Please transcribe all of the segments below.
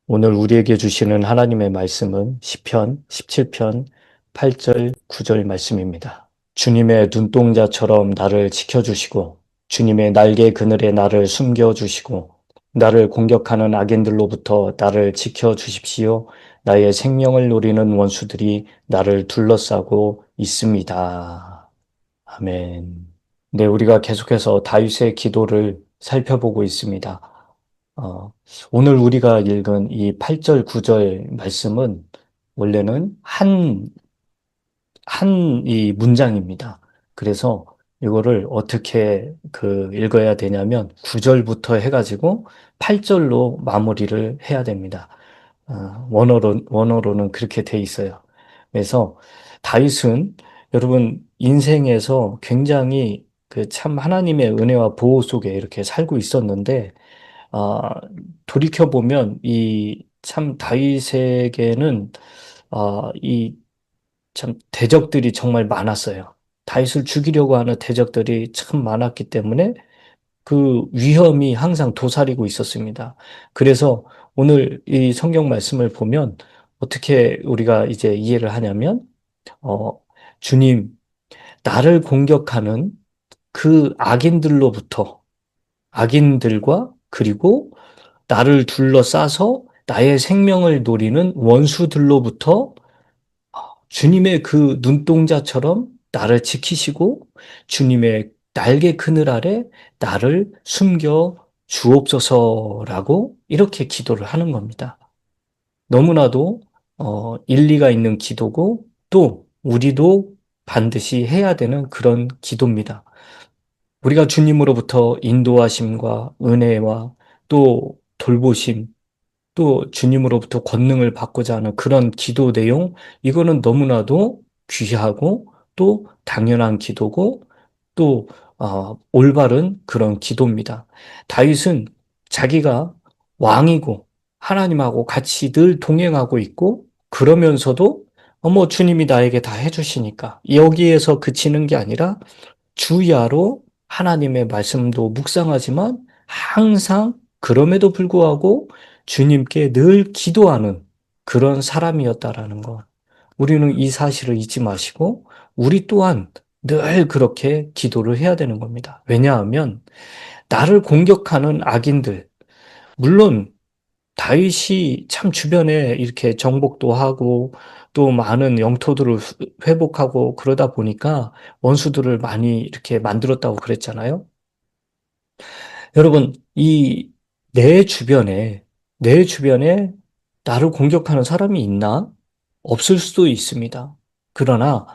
오늘 우리에게 주시는 하나님의 말씀은 시편 17편 8절, 9절 말씀입니다. 주님의 눈동자처럼 나를 지켜주시고 주님의 날개 그늘에 나를 숨겨주시고 나를 공격하는 악인들로부터 나를 지켜주십시오. 나의 생명을 노리는 원수들이 나를 둘러싸고 있습니다. 아멘. 네, 우리가 계속해서 다윗의 기도를 살펴보고 있습니다. 어, 오늘 우리가 읽은 이 8절, 9절 말씀은 원래는 한 이 문장입니다. 그래서 이거를 어떻게 읽어야 되냐면 9절부터 해가지고 8절로 마무리를 해야 됩니다. 원어로는 그렇게 돼 있어요. 그래서 다윗은 여러분 인생에서 굉장히 참 하나님의 은혜와 보호 속에 이렇게 살고 있었는데 아, 돌이켜보면 이 참 다윗에게는 이 참 대적들이 정말 많았어요. 다윗을 죽이려고 하는 대적들이 참 많았기 때문에 그 위험이 항상 도사리고 있었습니다. 그래서 오늘 이 성경 말씀을 보면 어떻게 우리가 이제 이해를 하냐면, 어, 주님, 나를 공격하는 그 악인들과 그리고 나를 둘러싸서 나의 생명을 노리는 원수들로부터 주님의 그 눈동자처럼 나를 지키시고 주님의 날개 그늘 아래 나를 숨겨 주옵소서라고 이렇게 기도를 하는 겁니다. 너무나도 일리가 있는 기도고 또 우리도 반드시 해야 되는 그런 기도입니다. 우리가 주님으로부터 인도하심과 은혜와 또 돌보심 또 주님으로부터 권능을 받고자 하는 그런 기도 내용, 이거는 너무나도 귀하고 또 당연한 기도고 또 올바른 그런 기도입니다. 다윗은 자기가 왕이고 하나님하고 같이 늘 동행하고 있고 그러면서도 뭐 주님이 나에게 다 해주시니까 여기에서 그치는 게 아니라 주야로 하나님의 말씀도 묵상하지만 항상 그럼에도 불구하고 주님께 늘 기도하는 그런 사람이었다라는 것. 우리는 이 사실을 잊지 마시고 우리 또한 늘 그렇게 기도를 해야 되는 겁니다. 왜냐하면 나를 공격하는 악인들, 물론 다윗이 참 주변에 이렇게 정복도 하고 또 많은 영토들을 회복하고 그러다 보니까 원수들을 많이 이렇게 만들었다고 그랬잖아요. 여러분, 내 주변에, 내 주변에 나를 공격하는 사람이 있나? 없을 수도 있습니다. 그러나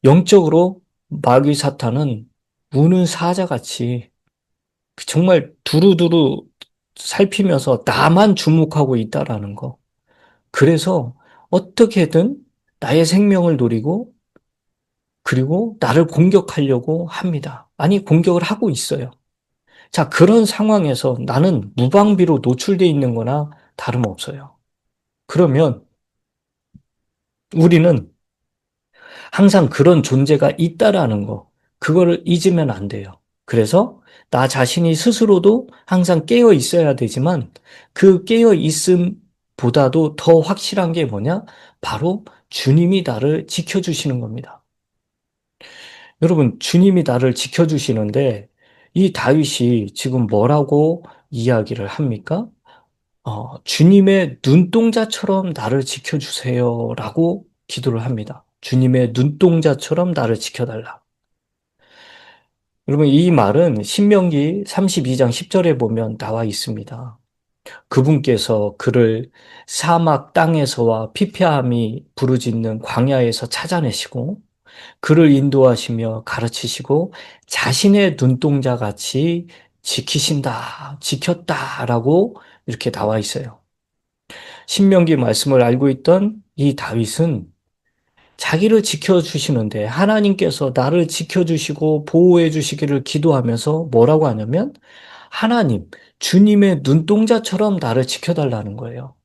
영적으로 마귀 사탄은 우는 사자같이 정말 두루두루 살피면서 나만 주목하고 있다라는 거. 그래서 어떻게든 나의 생명을 노리고 그리고 나를 공격하려고 합니다. 아니, 공격을 하고 있어요. 자, 그런 상황에서 나는 무방비로 노출되어 있는 거나 다름없어요. 그러면 우리는 항상 그런 존재가 있다라는 거, 그거를 잊으면 안 돼요. 그래서 나 자신이 스스로도 항상 깨어 있어야 되지만 그 깨어 있음보다도 더 확실한 게 뭐냐? 바로 주님이 나를 지켜주시는 겁니다. 여러분, 주님이 나를 지켜주시는데 이 다윗이 지금 뭐라고 이야기를 합니까? 주님의 눈동자처럼 나를 지켜주세요라고 기도를 합니다. 주님의 눈동자처럼 나를 지켜달라. 여러분, 이 말은 신명기 32장 10절에 보면 나와 있습니다. 그분께서 그를 사막 땅에서와 피폐함이 부르짖는 광야에서 찾아내시고 그를 인도하시며 가르치시고 자신의 눈동자 같이 지키신다, 지켰다라고 이렇게 나와 있어요. 신명기 말씀을 알고 있던 이 다윗은 자기를 지켜주시는데 하나님께서 나를 지켜주시고 보호해 주시기를 기도하면서 뭐라고 하냐면 하나님, 주님의 눈동자처럼 나를 지켜달라는 거예요.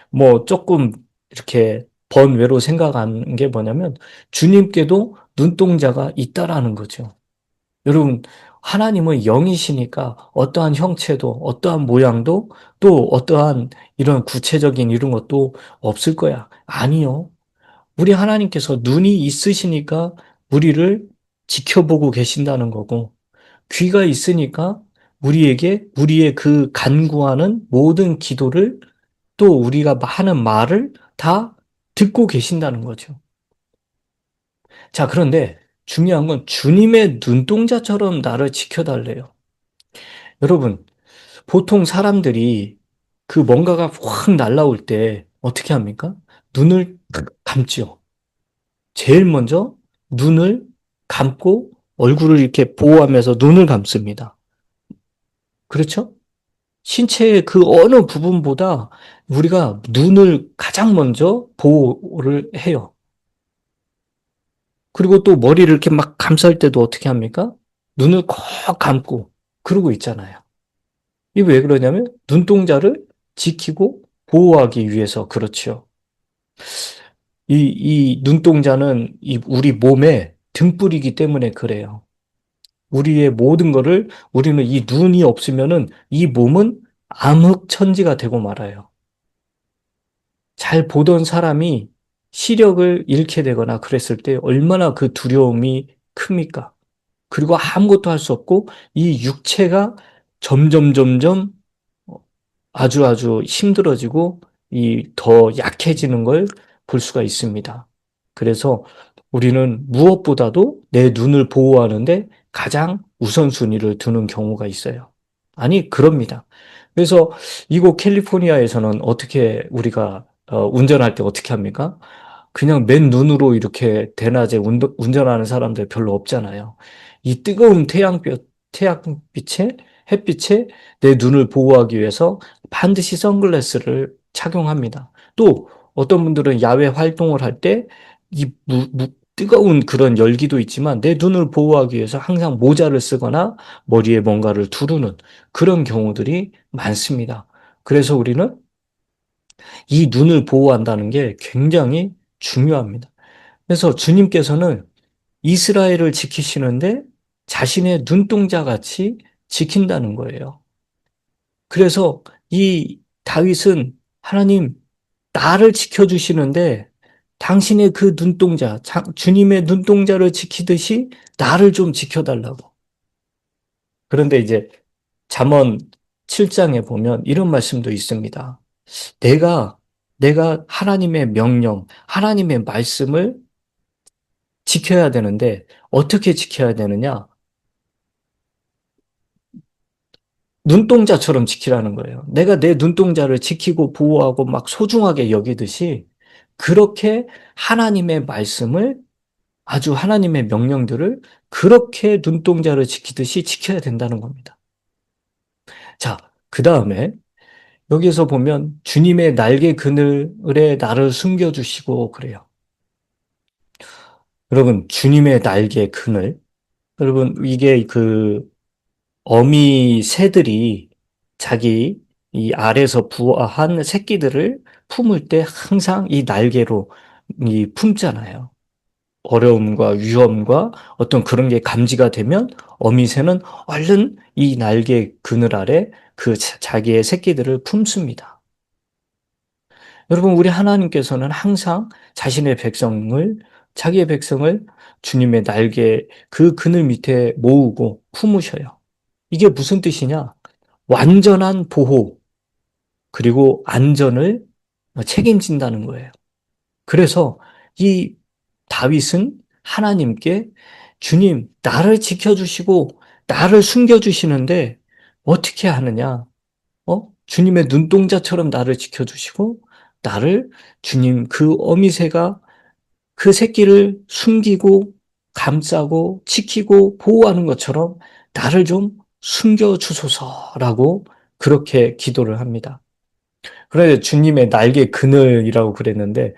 뭐 조금 이렇게 번외로 생각하는 게 뭐냐면 주님께도 눈동자가 있다라는 거죠. 여러분, 하나님은 영이시니까 어떠한 형체도, 어떠한 모양도, 또 어떠한 이런 구체적인 이런 것도 없을 거야. 아니요. 우리 하나님께서 눈이 있으시니까 우리를 지켜보고 계신다는 거고, 귀가 있으니까 우리에게 우리의 그 간구하는 모든 기도를 또 우리가 하는 말을 다 듣고 계신다는 거죠. 자, 그런데 중요한 건 주님의 눈동자처럼 나를 지켜달래요. 여러분, 보통 사람들이 그 뭔가가 확 날라올 때 어떻게 합니까? 눈을 감죠. 제일 먼저 눈을 감고 얼굴을 이렇게 보호하면서 눈을 감습니다. 그렇죠? 신체의 그 어느 부분보다 우리가 눈을 가장 먼저 보호를 해요. 그리고 또 머리를 이렇게 막 감쌀 때도 어떻게 합니까? 눈을 콕 감고 그러고 있잖아요. 이게 왜 그러냐면 눈동자를 지키고 보호하기 위해서 그렇죠. 이 눈동자는 우리 몸의 등불이기 때문에 그래요. 우리의 모든 거를 우리는 이 눈이 없으면은 이 몸은 암흑천지가 되고 말아요. 잘 보던 사람이 시력을 잃게 되거나 그랬을 때 얼마나 그 두려움이 큽니까? 그리고 아무것도 할 수 없고 이 육체가 점점 아주 아주 힘들어지고 이 더 약해지는 걸 볼 수가 있습니다. 그래서 우리는 무엇보다도 내 눈을 보호하는데 가장 우선순위를 두는 경우가 있어요. 아니, 그럽니다. 그래서 이곳 캘리포니아에서는 어떻게 우리가 운전할 때 어떻게 합니까? 그냥 맨 눈으로 이렇게 대낮에 운전하는 사람들 별로 없잖아요. 이 뜨거운 태양빛에 햇빛에 내 눈을 보호하기 위해서 반드시 선글라스를 착용합니다. 또 어떤 분들은 야외 활동을 할 때 이 뜨거운 그런 열기도 있지만 내 눈을 보호하기 위해서 항상 모자를 쓰거나 머리에 뭔가를 두르는 그런 경우들이 많습니다. 그래서 우리는 이 눈을 보호한다는 게 굉장히 중요합니다. 그래서 주님께서는 이스라엘을 지키시는데 자신의 눈동자 같이 지킨다는 거예요. 그래서 이 다윗은 하나님, 나를 지켜주시는데 당신의 그 눈동자, 주님의 눈동자를 지키듯이 나를 좀 지켜달라고. 그런데 이제 잠언 7장에 보면 이런 말씀도 있습니다. 내가, 내가 하나님의 명령, 하나님의 말씀을 지켜야 되는데 어떻게 지켜야 되느냐? 눈동자처럼 지키라는 거예요. 내가 내 눈동자를 지키고 보호하고 막 소중하게 여기듯이 그렇게 하나님의 말씀을 아주 하나님의 명령들을 그렇게 눈동자를 지키듯이 지켜야 된다는 겁니다. 자, 그 다음에 여기서 보면 주님의 날개 그늘에 나를 숨겨주시고 그래요. 여러분, 주님의 날개 그늘. 여러분, 이게 그 어미 새들이 자기 이 알에서 부화한 새끼들을 품을 때 항상 이 날개로 품잖아요. 어려움과 위험과 어떤 그런 게 감지가 되면 어미새는 얼른 이 날개 그늘 아래 그 자기의 새끼들을 품습니다. 여러분, 우리 하나님께서는 항상 자기의 백성을 주님의 날개 그 그늘 밑에 모으고 품으셔요. 이게 무슨 뜻이냐? 완전한 보호, 그리고 안전을 책임진다는 거예요. 그래서 이 다윗은 하나님께 주님, 나를 지켜주시고 나를 숨겨주시는데 어떻게 하느냐? 주님의 눈동자처럼 나를 지켜주시고 나를 주님 그 어미새가 그 새끼를 숨기고 감싸고 지키고 보호하는 것처럼 나를 좀 숨겨주소서라고 그렇게 기도를 합니다. 그래서 주님의 날개 그늘이라고 그랬는데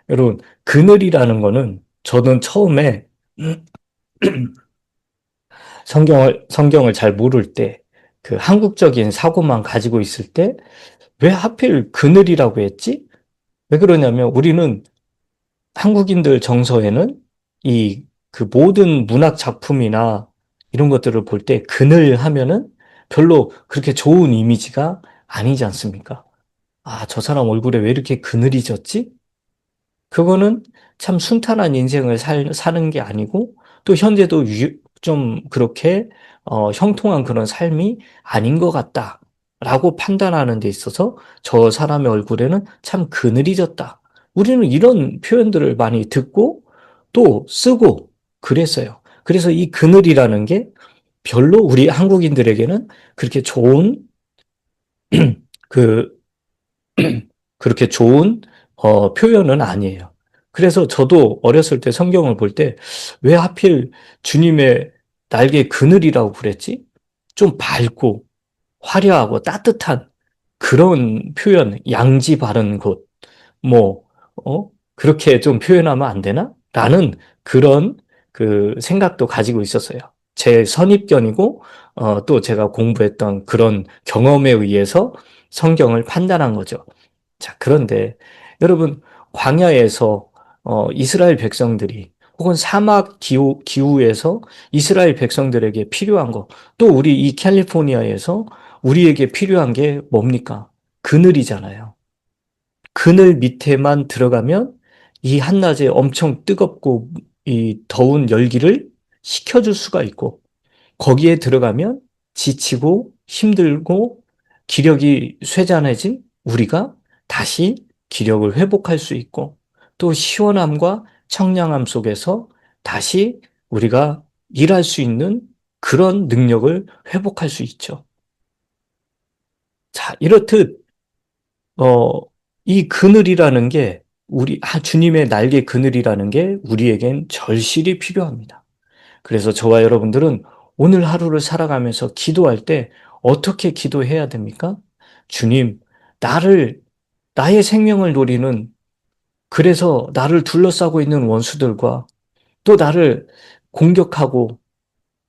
여러분 그늘이라는 거는 저는 처음에 성경을 잘 모를 때 그 한국적인 사고만 가지고 있을 때 왜 하필 그늘이라고 했지? 왜 그러냐면 우리는 한국인들 정서에는 이 그 모든 문학 작품이나 이런 것들을 볼 때 그늘 하면은 별로 그렇게 좋은 이미지가 아니지 않습니까? 아, 저 사람 얼굴에 왜 이렇게 그늘이 졌지? 그거는 참 순탄한 인생을 사는 게 아니고 또 현재도 좀 그렇게 형통한 그런 삶이 아닌 것 같다라고 판단하는 데 있어서 저 사람의 얼굴에는 참 그늘이 졌다. 우리는 이런 표현들을 많이 듣고 또 쓰고 그랬어요. 그래서 이 그늘이라는 게 별로 우리 한국인들에게는 그렇게 좋은 그 그렇게 좋은 표현은 아니에요. 그래서 저도 어렸을 때 성경을 볼 때 왜 하필 주님의 날개 그늘이라고 그랬지? 좀 밝고 화려하고 따뜻한 그런 표현, 양지 바른 곳, 뭐, 그렇게 좀 표현하면 안 되나? 라는 그런 그 생각도 가지고 있었어요. 제 선입견이고, 또 제가 공부했던 그런 경험에 의해서 성경을 판단한 거죠. 자, 그런데 여러분, 광야에서 이스라엘 백성들이 혹은 사막 기후에서 이스라엘 백성들에게 필요한 거, 또 우리 이 캘리포니아에서 우리에게 필요한 게 뭡니까? 그늘이잖아요. 그늘 밑에만 들어가면 이 한낮에 엄청 뜨겁고 이 더운 열기를 식혀줄 수가 있고, 거기에 들어가면 지치고 힘들고 기력이 쇠잔해진 우리가 다시 기력을 회복할 수 있고 또 시원함과 청량함 속에서 다시 우리가 일할 수 있는 그런 능력을 회복할 수 있죠. 자, 이렇듯 어, 이 그늘이라는 게 주님의 날개 그늘이라는 게 우리에겐 절실히 필요합니다. 그래서 저와 여러분들은 오늘 하루를 살아가면서 기도할 때 어떻게 기도해야 됩니까? 주님, 나의 생명을 노리는, 그래서 나를 둘러싸고 있는 원수들과 또 나를 공격하고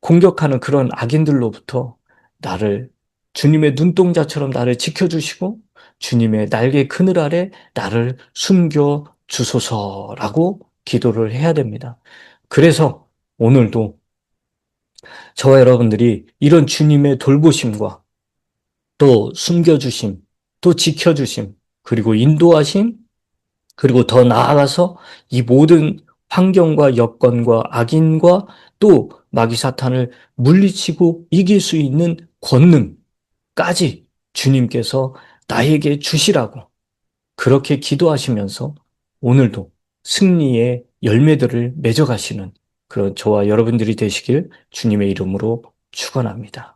공격하는 그런 악인들로부터 나를 주님의 눈동자처럼 나를 지켜주시고 주님의 날개 그늘 아래 나를 숨겨 주소서라고 기도를 해야 됩니다. 그래서 오늘도 저와 여러분들이 이런 주님의 돌보심과 또 숨겨주심, 또 지켜주심, 그리고 인도하심, 그리고 더 나아가서 이 모든 환경과 여건과 악인과 또 마귀 사탄을 물리치고 이길 수 있는 권능까지 주님께서 나에게 주시라고 그렇게 기도하시면서 오늘도 승리의 열매들을 맺어가시는 그런 저와 여러분들이 되시길 주님의 이름으로 축원합니다.